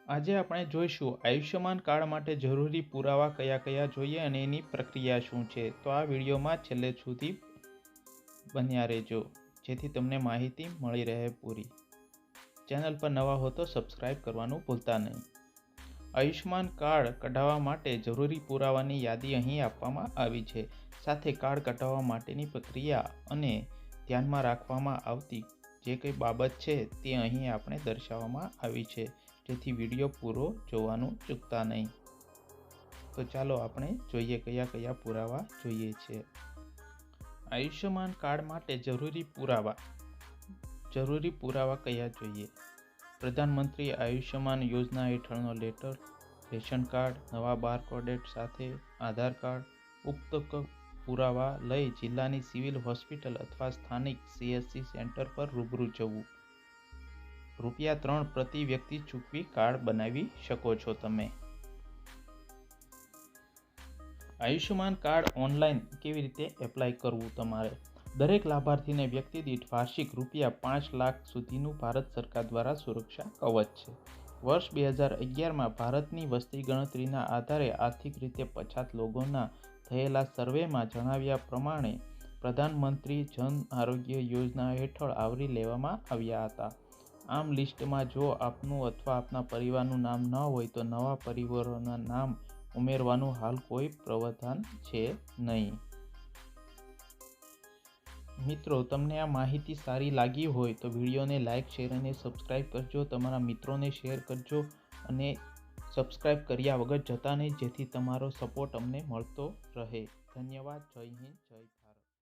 આજે આપણે જોઈશું આયુષ્યમાન કાર્ડ માટે જરૂરી પુરાવા કયા કયા જોઈએ અને એની પ્રક્રિયા શું છે। તો આ વિડીયોમાં છેલ્લે સુધી બન્યા રહેજો જેથી તમને માહિતી મળી રહે પૂરી। ચેનલ પર નવા હો તો સબસ્ક્રાઇબ કરવાનું ભૂલતા નહીં। આયુષ્યમાન કાર્ડ કઢાવવા માટે જરૂરી પુરાવાની યાદી અહીં આપવામાં આવી છે। સાથે કાર્ડ કઢાવવા માટેની પ્રક્રિયા અને ધ્યાનમાં રાખવામાં આવતી જે કંઈ બાબત છે તે અહીં આપણે દર્શાવવામાં આવી છે, જેથી વિડીયો પૂરો જોવાનું ચૂકતા નહીં। તો ચાલો આપણે જોઈએ કયા કયા પુરાવા જોઈએ છે। આયુષ્યમાન કાર્ડ માટે જરૂરી પુરાવા કયા જોઈએ? પ્રધાનમંત્રી આયુષ્યમાન યોજના હેઠળનો લેટર, રેશન કાર્ડ, નવા બારકોડ સાથે આધાર કાર્ડ। ઉક્ત પુરાવા લઈ જિલ્લાની સિવિલ હોસ્પિટલ અથવા સ્થાનિક CSC સેન્ટર પર રૂબરૂ જવું। ₹3 પ્રતિ વ્યક્તિ ચૂકવી કાર્ડ બનાવી શકો છો તમે। આયુષ્યમાન કાર્ડ ઓનલાઈન કેવી રીતે એપ્લાય કરવું? તમારે દરેક લાભાર્થીને વ્યક્તિ દીઠ વાર્ષિક ₹5 લાખ સુધીનું ભારત સરકાર દ્વારા સુરક્ષા કવચ છે। વર્ષ 2011માં ભારતની વસ્તી ગણતરીના આધારે આર્થિક રીતે પછાત લોકોના થયેલા સર્વેમાં જણાવ્યા પ્રમાણે પ્રધાનમંત્રી જન આરોગ્ય યોજના હેઠળ આવરી લેવામાં આવ્યા હતા। આમ લિસ્ટમાં જો આપનું અથવા આપના પરિવારનું નામ ન હોય તો નવા પરિવારોના નામ ઉમેરવાનું હાલ કોઈ પ્રાવધાન છે નહીં। મિત્રો, તમને આ માહિતી સારી લાગી હોય તો વિડીયોને લાઇક, શેર અને સબસ્ક્રાઇબ કરજો। તમારા મિત્રોને શેર કરજો અને સબસ્ક્રાઇબ કર્યા વગર જતા નહીં, જેથી તમારો સપોર્ટ અમને મળતો રહે। ધન્યવાદ। જય હિન્દ, જય ભારત।